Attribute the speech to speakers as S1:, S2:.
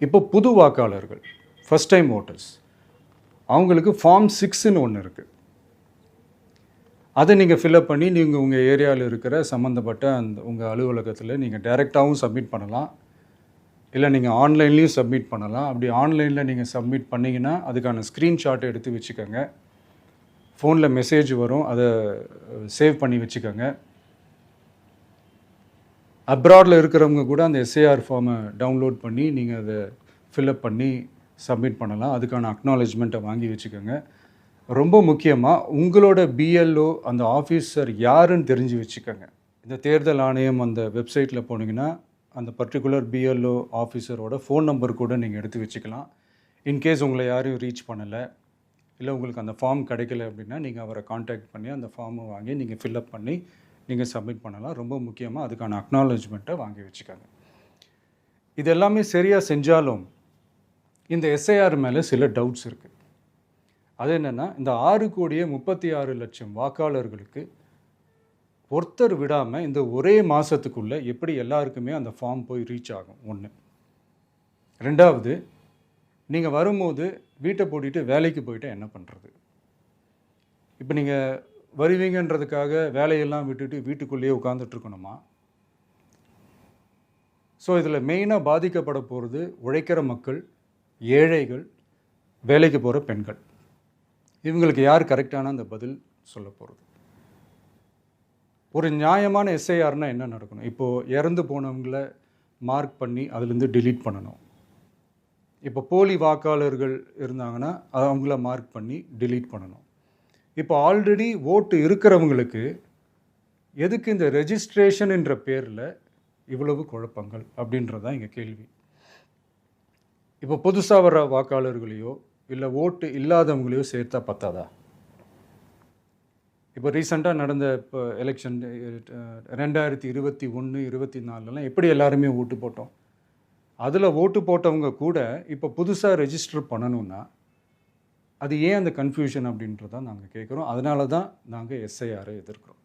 S1: இப்போ புது வாக்காளர்கள், ஃபர்ஸ்ட் டைம் ஓட்டர்ஸ், அவங்களுக்கு ஃபார்ம் 6ன்னு ஒன்று இருக்குது. அதை நீங்கள் ஃபில்அப் பண்ணி நீங்கள் உங்கள் ஏரியாவில் இருக்கிற சம்மந்தப்பட்ட உங்கள் அலுவலகத்தில் நீங்கள் டைரெக்டாகவும் சப்மிட் பண்ணலாம், இல்லை நீங்கள் ஆன்லைன்லேயும் சப்மிட் பண்ணலாம். அப்படி ஆன்லைனில் நீங்கள் சப்மிட் பண்ணிங்கன்னா அதுக்கான ஸ்க்ரீன்ஷாட்டை எடுத்து வச்சுக்கோங்க. ஃபோனில் மெசேஜ் வரும், அதை சேவ் பண்ணி வச்சுக்கோங்க. அப்ராடில் இருக்கிறவங்க கூட அந்த எஸ்ஏஆர் ஃபார்மை டவுன்லோட் பண்ணி நீங்கள் அதை ஃபில்அப் பண்ணி சப்மிட் பண்ணலாம். அதுக்கான அக்னாலேஜ்மெண்ட்டை வாங்கி வச்சுக்கோங்க. ரொம்ப முக்கியமாக உங்களோட பிஎல்ஓ அந்த ஆஃபீஸர் யாருன்னு தெரிஞ்சு வச்சுக்கோங்க. இந்த தேர்தல் ஆணையம் அந்த வெப்சைட்டில் போனீங்கன்னா அந்த பர்டிகுலர் பிஎல்ஓ ஆஃபீஸரோட ஃபோன் நம்பர் கூட நீங்கள் எடுத்து வச்சுக்கலாம். இன்கேஸ் உங்களை யாரையும் ரீச் பண்ணலை, இல்லை உங்களுக்கு அந்த ஃபார்ம் கிடைக்கல அப்படின்னா நீங்கள் அவரை காண்டாக்ட் பண்ணி அந்த ஃபார்மை வாங்கி நீங்கள் ஃபில்அப் பண்ணி நீங்கள் சப்மிட் பண்ணலாம். ரொம்ப முக்கியமாக அதுக்கான அக்னாலேஜ்மெண்ட்டை வாங்கி வச்சுக்கோங்க. இது எல்லாமே சரியாக செஞ்சாலும் இந்த எஸ்ஐஆர் மேலே சில டவுட்ஸ் இருக்குது. அது என்னென்னா, இந்த 6,36,00,000 வாக்காளர்களுக்கு ஒருத்தர் விடாமல் இந்த ஒரே மாதத்துக்குள்ளே எப்படி எல்லாருக்குமே அந்த ஃபார்ம் போய் ரீச் ஆகும்? ஒன்று. ரெண்டாவது, நீங்கள் வரும்போது வீட்டை பூட்டிட்டு வேலைக்கு போயிட்டு என்ன பண்ணுறது? இப்போ நீங்கள் வருவீங்கன்றதுக்காக வேலையெல்லாம் விட்டுட்டு வீட்டுக்குள்ளேயே உட்காந்துட்ருக்கணுமா? ஸோ இதில் மெயினாக பாதிக்கப்பட போகிறது உழைக்கிற மக்கள், ஏழைகள், வேலைக்கு போகிற பெண்கள். இவங்களுக்கு யார் கரெக்டான அந்த பதில் சொல்ல போகிறது? ஒரு நியாயமான எஸ்ஐஆர்னால் என்ன நடக்கணும்? இப்போது இறந்து போனவங்கள மார்க் பண்ணி அதுலேருந்து டிலீட் பண்ணணும். இப்போ போலி வாக்காளர்கள் இருந்தாங்கன்னா அவங்கள மார்க் பண்ணி டிலீட் பண்ணணும். இப்போ ஆல்ரெடி ஓட்டு இருக்கிறவங்களுக்கு எதுக்கு இந்த ரெஜிஸ்ட்ரேஷன் என்ற பேரில் இவ்வளவு குழப்பங்கள் அப்படின்றது தான் இங்கே கேள்வி. இப்போ புதுசாக வர வாக்காளர்களையோ இல்லை ஓட்டு இல்லாதவங்களையோ சேர்த்தா பத்தாதா? இப்போ ரீசெண்டாக நடந்த இப்போ எலெக்ஷன் 2021, 24 எப்படி எல்லாருமே ஓட்டு போட்டோம்? அதில் ஓட்டு போட்டவங்க கூட இப்போ புதுசாக ரெஜிஸ்டர் பண்ணணுன்னா அது ஏன் அந்த கன்ஃபியூஷன் அப்படின்றதான் நாங்கள் கேட்குறோம். அதனால தான் நாங்கள் எஸ்ஐஆரை எதிர்க்கிறோம்.